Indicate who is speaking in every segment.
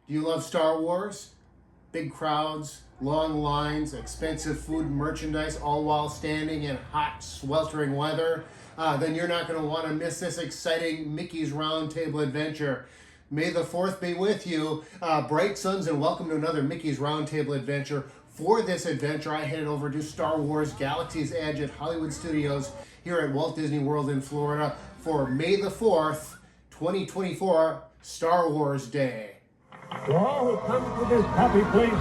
Speaker 1: Do you love Star Wars? Big crowds, long lines, expensive food and merchandise, all while standing in hot, sweltering weather? Then you're not going to want to miss this exciting Mickey's Roundtable adventure. May the 4th be with you. Bright suns, and welcome to another Mickey's Roundtable adventure. For this adventure, I headed over to Star Wars Galaxies Edge at Hollywood Studios here at Walt Disney World in Florida for May the 4th, 2024, Star Wars Day.
Speaker 2: To all who come to this happy place,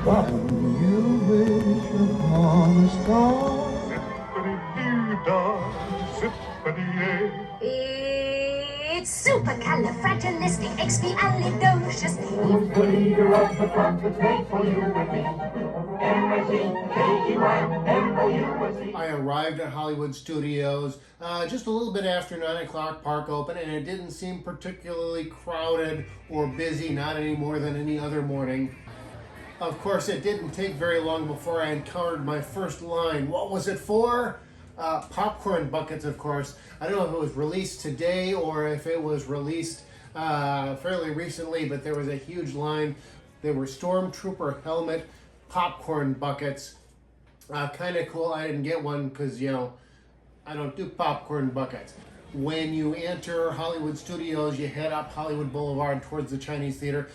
Speaker 2: welcome. You wish upon a star. Zippity-dee-dah,
Speaker 3: It's supercalifragilisticexpialidocious.
Speaker 2: who's the leader of the front that's made for you and me? M-I-C-K-E-Y-M-O-U-S-E.
Speaker 1: I arrived at Hollywood Studios just a little bit after 9 o'clock park open, and it didn't seem particularly crowded or busy, not any more than any other morning. Of course, it didn't take very long before I encountered my first line. What was it for? Popcorn buckets, of course. I don't know if it was released today or if it was released fairly recently, but there was a huge line. They were Stormtrooper helmet popcorn buckets. Kind of cool. I didn't get one because, I don't do popcorn buckets. When you enter Hollywood Studios, you head up Hollywood Boulevard towards the Chinese Theater.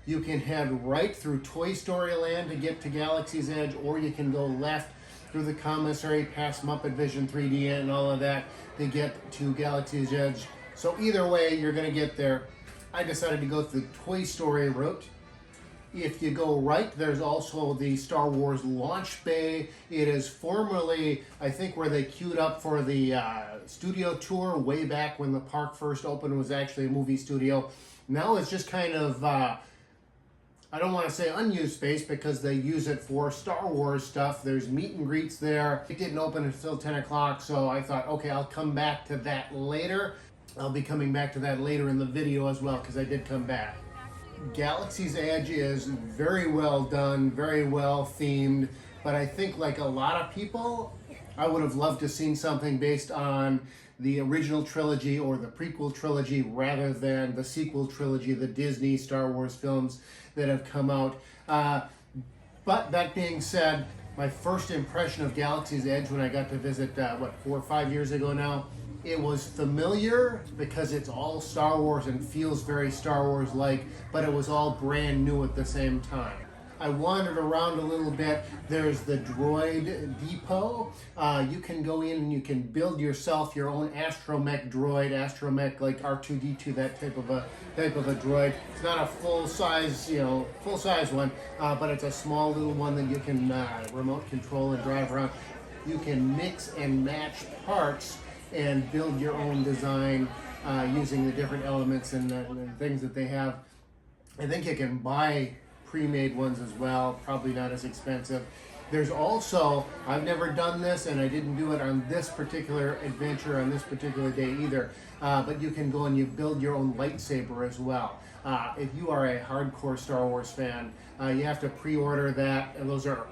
Speaker 1: You can head right through Toy Story Land to get to Galaxy's Edge, or you can go left through the commissary, past Muppet Vision 3D and all of that to get to Galaxy's Edge. So either way, you're going to get there. I decided to go through the Toy Story route. If you go right, there's also the Star Wars launch bay. It is formerly, I think, where they queued up for the studio tour way back when the park first opened. It was actually a movie studio. Now it's just kind of, I don't want to say unused space because they use it for Star Wars stuff. There's meet and greets there. It didn't open until 10 o'clock, so I thought, okay, I'll come back to that later. I'll be coming back to that later in the video as well because I did come back. Galaxy's Edge is very well done, very well themed, but I think like a lot of people, I would have loved to have seen something based on the original trilogy or the prequel trilogy rather than the sequel trilogy, the Disney Star Wars films that have come out. But that being said, my first impression of Galaxy's Edge when I got to visit, 4 or 5 years ago now, it was familiar because it's all Star Wars and feels very Star Wars-like, but it was all brand new at the same time. I wandered around a little bit. There's the droid depot. You can go in and you can build yourself your own astromech droid, astromech like R2-D2, that type of a droid. It's not a full-size one, but it's a small little one that you can remote control and drive around. You can mix and match parts and build your own design using the different elements and things that they have. I think you can buy pre-made ones as well, probably not as expensive. There's also, I've never done this and I didn't do it on this particular adventure on this particular day either, but you can go and you build your own lightsaber as well. If you are a hardcore Star Wars fan, you have to pre-order that, and those are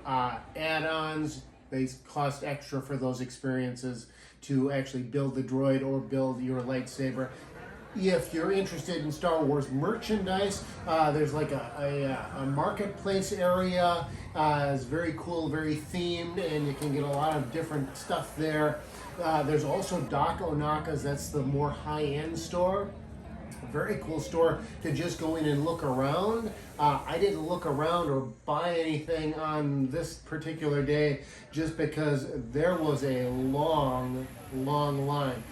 Speaker 1: add-ons. They cost extra for those experiences to actually build the droid or build your lightsaber. If you're interested in Star Wars merchandise, there's like a marketplace area. It's very cool, very themed, and you can get a lot of different stuff there. There's also Doc Onaka's, that's the more high-end store. A very cool store to just go in and look around. I didn't look around or buy anything on this particular day just because there was a long, long line.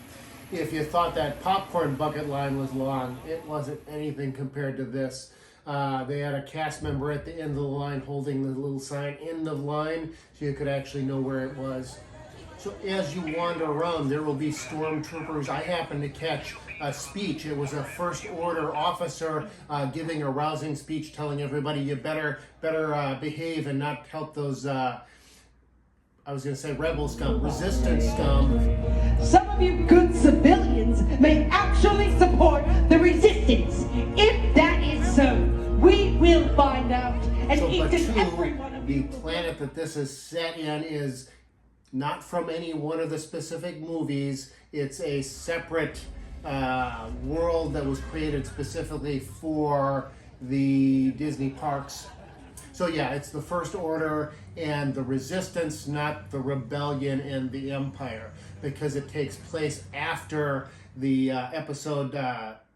Speaker 1: If you thought that popcorn bucket line was long, it wasn't anything compared to this. They had a cast member at the end of the line holding the little sign, end of line, so you could actually know where it was. So as you wander around, there will be stormtroopers. I happened to catch a speech. It was a first order officer giving a rousing speech telling everybody you better behave and not help those, I was going to say rebel scum, resistance scum.
Speaker 4: Some of you good civilians may actually support the resistance. If that is so, we will find out. And each and every one of you.
Speaker 1: The planet that this is set in is not from any one of the specific movies. It's a separate world that was created specifically for the Disney parks. So yeah, it's the First Order and the Resistance, not the Rebellion and the Empire, because it takes place after the episode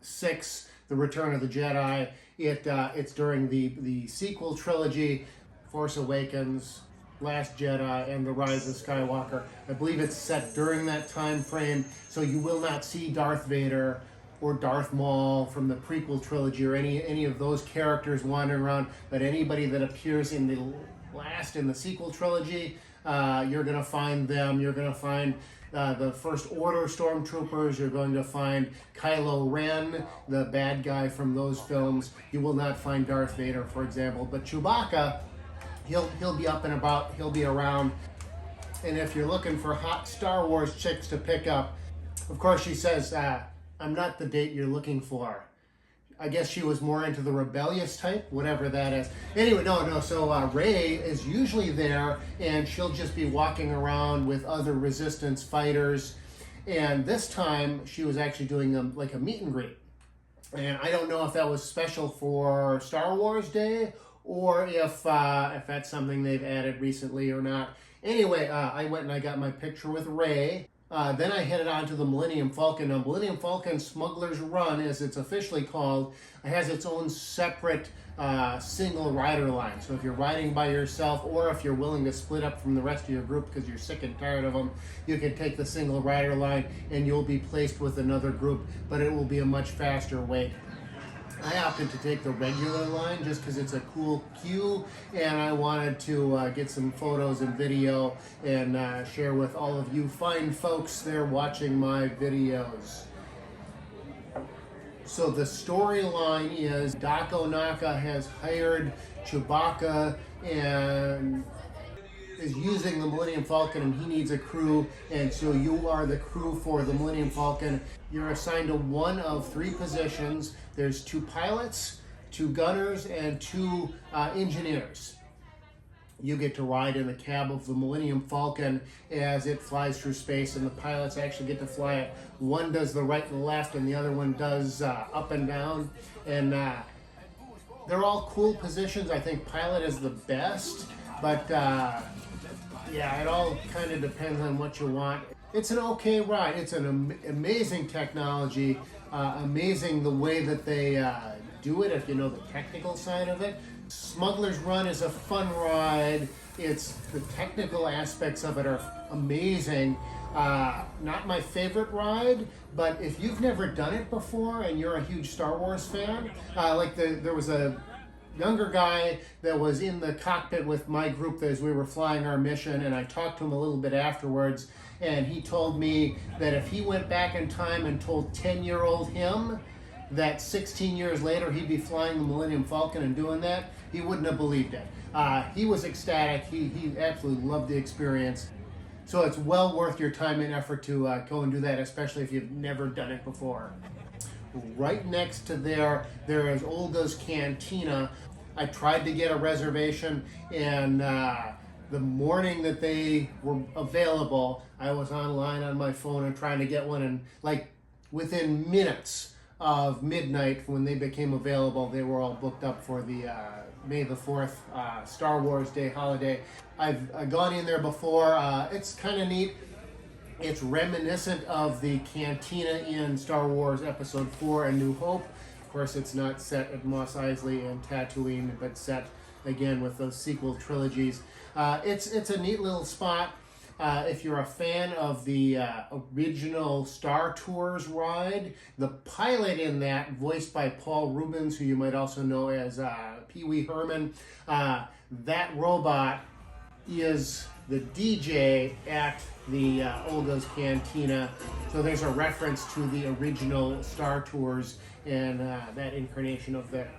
Speaker 1: 6, The Return of the Jedi. It's during the sequel trilogy, Force Awakens, Last Jedi, and The Rise of Skywalker. I believe it's set during that time frame, so you will not see Darth Vader or Darth Maul from the prequel trilogy or any of those characters wandering around, but anybody that appears in the sequel trilogy, you're going to find them. You're going to find the First Order stormtroopers. You're going to find Kylo Ren, the bad guy from those films. You will not find Darth Vader, for example, but Chewbacca, he'll be up and about. He'll be around. And if you're looking for hot Star Wars chicks to pick up, of course she says, I'm not the date you're looking for. I guess she was more into the rebellious type, whatever that is. Anyway, so Rey is usually there, and she'll just be walking around with other Resistance fighters. And this time, she was actually doing like a meet and greet. And I don't know if that was special for Star Wars Day, or if that's something they've added recently or not. Anyway, I went and I got my picture with Rey. Then I headed on to the Millennium Falcon. Now, Millennium Falcon Smugglers Run, as it's officially called, has its own separate single rider line. So if you're riding by yourself, or if you're willing to split up from the rest of your group because you're sick and tired of them, you can take the single rider line and you'll be placed with another group, but it will be a much faster wait. I opted to take the regular line just because it's a cool queue, and I wanted to get some photos and video and share with all of you fine folks there watching my videos. So the storyline is Doc Onaka has hired Chewbacca and is using the Millennium Falcon, and he needs a crew, and so you are the crew for the Millennium Falcon. You're assigned to one of 3 positions. There's 2 pilots, 2 gunners, and 2 engineers. You get to ride in the cab of the Millennium Falcon as it flies through space, and the pilots actually get to fly it. One does the right and left, and the other one does up and down, and they're all cool positions. I think pilot is the best, but yeah, it all kind of depends on what you want. It's an okay ride. It's an amazing technology, amazing the way that they do it, if you know the technical side of it. Smugglers Run is a fun ride. The technical aspects of it are amazing. Not my favorite ride, but if you've never done it before and you're a huge Star Wars fan, there was a younger guy that was in the cockpit with my group as we were flying our mission, and I talked to him a little bit afterwards, and he told me that if he went back in time and told 10-year-old him that 16 years later he'd be flying the Millennium Falcon and doing that, he wouldn't have believed it. He was ecstatic. He absolutely loved the experience. So it's well worth your time and effort to go and do that, especially if you've never done it before. Right next to there is Olga's Cantina. I tried to get a reservation, and the morning that they were available, I was online on my phone and trying to get one, and like within minutes of midnight when they became available, they were all booked up for the May the 4th Star Wars Day holiday. I've gone in there before. It's kind of neat. It's reminiscent of the cantina in Star Wars Episode 4, A New Hope. Of course, it's not set at Mos Eisley and Tatooine, but set, again, with those sequel trilogies. It's a neat little spot. If you're a fan of the original Star Tours ride, the pilot in that, voiced by Paul Rubens, who you might also know as Pee Wee Herman, that robot is the DJ at the Olga's Cantina. So there's a reference to the original Star Tours and that incarnation of that.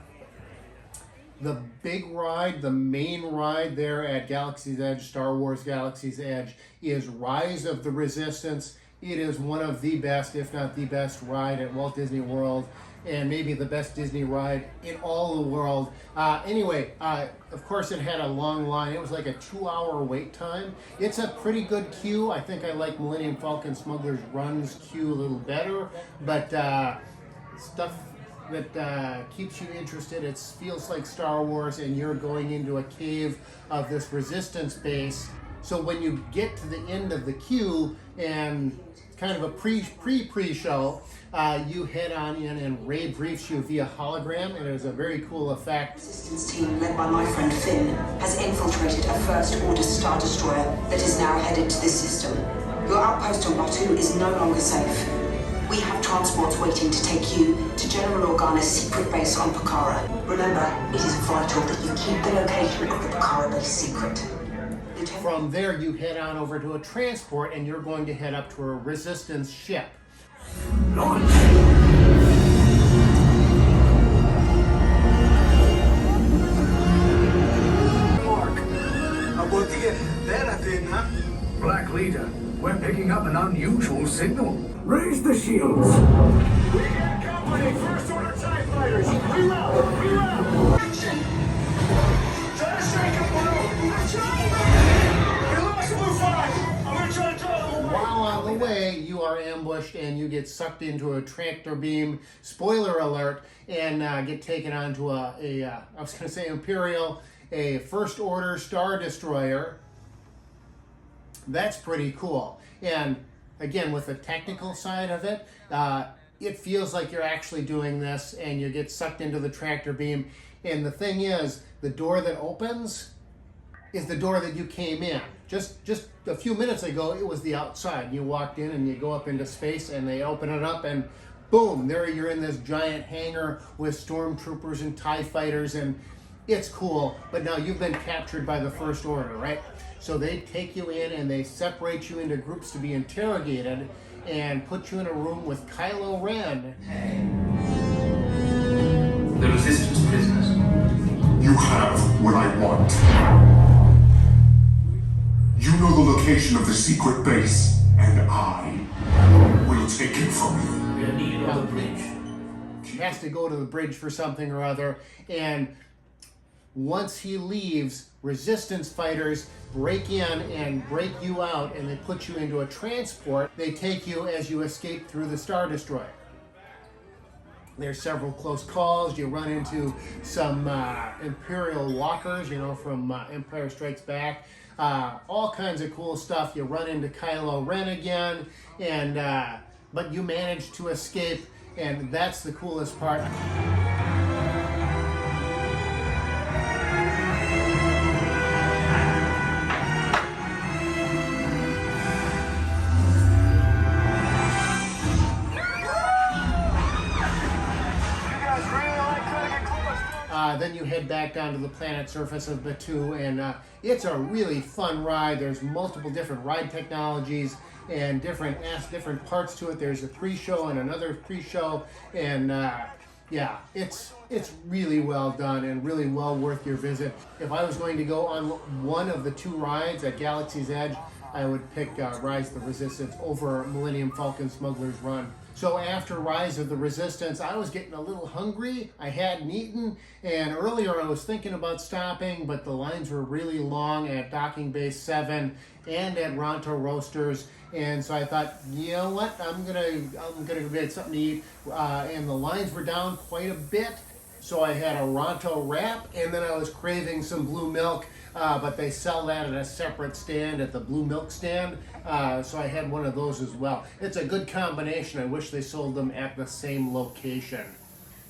Speaker 1: The big ride, the main ride there at Galaxy's Edge, Star Wars Galaxy's Edge, is Rise of the Resistance. It is one of the best, if not the best ride at Walt Disney World, and maybe the best Disney ride in all the world. Of course, it had a long line. It was like a 2-hour wait time. It's a pretty good queue. I think I like Millennium Falcon Smugglers Run's queue a little better, but stuff that keeps you interested. It feels like Star Wars, and you're going into a cave of this resistance base. So when you get to the end of the queue, and kind of a pre-show, you head on in and Ray briefs you via hologram, and it was a very cool effect.
Speaker 5: Resistance team led by my friend Finn has infiltrated a First Order Star Destroyer that is now headed to this system. Your outpost on Batu is no longer safe. We have transports waiting to take you to General Organa's secret base on Pakara. Remember, it is vital that you keep the location of the Pakara base secret.
Speaker 1: From there, you head on over to a transport, and you're going to head up to a resistance ship.
Speaker 2: Launch!
Speaker 6: Mark, aborti there thing, huh?
Speaker 7: Black Leader, we're picking up an unusual signal.
Speaker 2: Raise the shields!
Speaker 6: We got company, First Order TIE fighters. Reroute, reroute. Action! Try to strike him, Blue. I'm trying. We lost Blue 5. I'm gonna try to draw them away.
Speaker 1: While on the way, you are ambushed and you get sucked into a tractor beam, spoiler alert, and get taken onto I was going to say Imperial, a First Order Star Destroyer. That's pretty cool. And again, with the technical side of it, it feels like you're actually doing this, and you get sucked into the tractor beam. And the thing is, the door that opens is the door that you came in. Just a few minutes ago, it was the outside. You walked in and you go up into space, and they open it up, and boom, there you're in this giant hangar with stormtroopers and TIE fighters, and it's cool. But now you've been captured by the First Order, right? So they take you in and they separate you into groups to be interrogated and put you in a room with Kylo Ren.
Speaker 8: The Resistance prisoners.
Speaker 9: You have what I want. You know the location of the secret base, and I will take it from you.
Speaker 8: We are needed on the bridge.
Speaker 1: He has to go to the bridge for something or other, and once he leaves, resistance fighters break in and break you out, and they put you into a transport. They take you as you escape through the Star Destroyer. There's several close calls. You run into some Imperial walkers, from Empire Strikes Back. All kinds of cool stuff. You run into Kylo Ren again, and but you manage to escape, and that's the coolest part. Then you head back down to the planet surface of Batu, and it's a really fun ride. There's multiple different ride technologies and different parts to it. There's a pre-show and another pre-show, and yeah, it's really well done and really well worth your visit. If I was going to go on one of the two rides at Galaxy's Edge, I would pick Rise of the Resistance over Millennium Falcon Smugglers Run. So after Rise of the Resistance, I was getting a little hungry. I hadn't eaten, and earlier I was thinking about stopping, but the lines were really long at Docking Bay 7 and at Ronto Roasters, and so I thought, you know what, I'm gonna get something to eat, and the lines were down quite a bit. So I had a Ronto wrap, and then I was craving some blue milk, but they sell that at a separate stand, at the blue milk stand, so I had one of those as well. It's a good combination. I wish they sold them at the same location.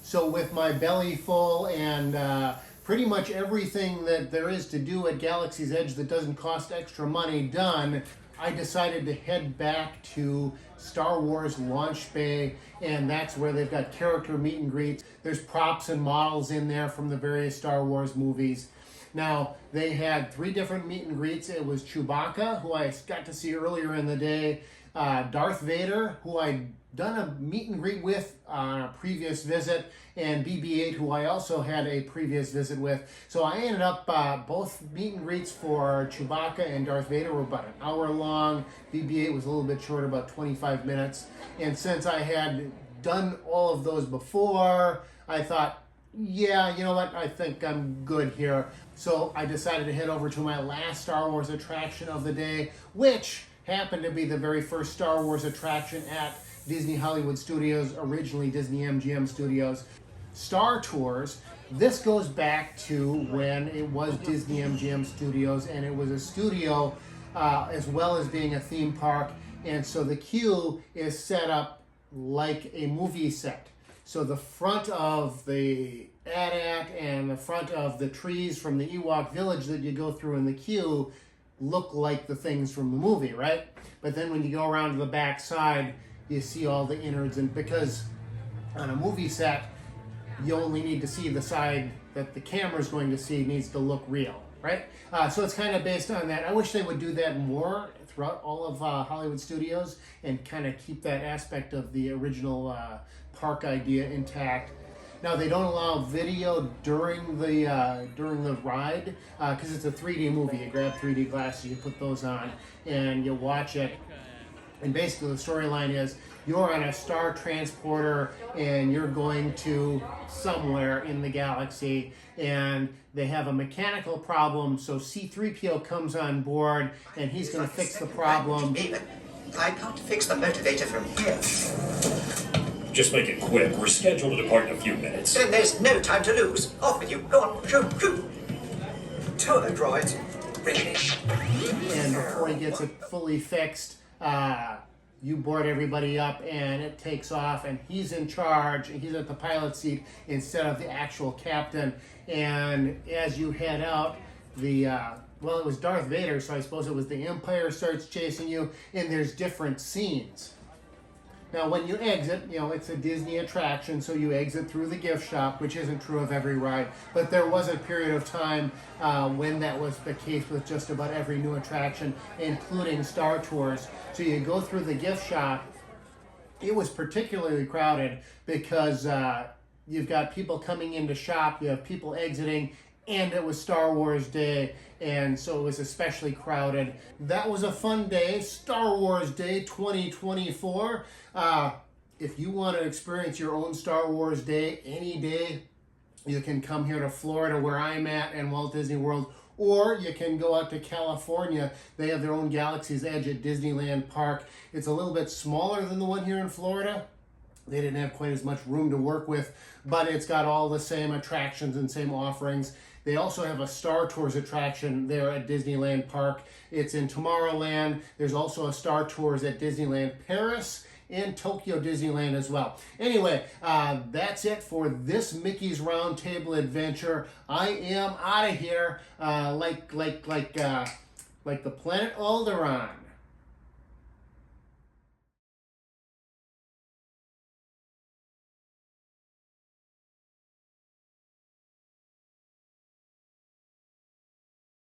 Speaker 1: So with my belly full and pretty much everything that there is to do at Galaxy's Edge that doesn't cost extra money done, I decided to head back to Star Wars Launch Bay, and that's where they've got character meet and greets. There's props and models in there from the various Star Wars movies. Now, they had 3 different meet and greets. It was Chewbacca, who I got to see earlier in the day, Darth Vader, who I'd done a meet and greet with on a previous visit, and BB-8, who I also had a previous visit with. So I ended up, both meet and greets for Chewbacca and Darth Vader were about an hour long. BB-8 was a little bit short, about 25 minutes. And since I had done all of those before, I thought, yeah, you know what, I think I'm good here. So I decided to head over to my last Star Wars attraction of the day, which happened to be the very first Star Wars attraction at Disney Hollywood Studios, originally Disney MGM Studios. Star Tours. This goes back to when it was Disney MGM Studios, and it was a studio as well as being a theme park. And so the queue is set up like a movie set. So the front of the AT-AT and the front of the trees from the Ewok village that you go through in the queue look like the things from the movie, right? But then when you go around to the back side, you see all the innards, and because on a movie set, you only need to see the side that the camera's going to see needs to look real, right? So it's kind of based on that. I wish they would do that more throughout all of Hollywood studios and kind of keep that aspect of the original park idea intact. Now they don't allow video during the ride because it's a 3D movie. You grab 3D glasses, you put those on, and you watch it. And basically the storyline is you're on a star transporter and you're going to somewhere in the galaxy, and they have a mechanical problem, so C-3PO comes on board and he's going to fix the problem.
Speaker 10: I can't fix the motivator from here.
Speaker 11: Just make it quick. We're scheduled to depart in a few minutes.
Speaker 10: Then there's no time to lose. Off with you. Go on. Shoot, shoot. Turbo droids. Finish.
Speaker 1: And before he gets it fully fixed, you board everybody up and it takes off, and he's in charge. He's at the pilot seat instead of the actual captain. And as you head out, well, it was Darth Vader, so I suppose it was the Empire starts chasing you, and there's different scenes. Now, when you exit, it's a Disney attraction, so you exit through the gift shop, which isn't true of every ride. But there was a period of time when that was the case with just about every new attraction, including Star Tours. So you go through the gift shop. It was particularly crowded because you've got people coming in to shop, you have people exiting, and it was Star Wars Day, and so it was especially crowded. That was a fun day, Star Wars Day 2024. If you want to experience your own Star Wars Day any day, you can come here to Florida where I'm at and Walt Disney World, or you can go out to California. They have their own Galaxies Edge at Disneyland Park. It's a little bit smaller than the one here in Florida. They didn't have quite as much room to work with, but it's got all the same attractions and same offerings. They also have a Star Tours attraction there at Disneyland Park. It's in Tomorrowland. There's also a Star Tours at Disneyland Paris and Tokyo Disneyland as well. Anyway, that's it for this Mickey's Roundtable adventure. I am out of here like the planet Alderaan.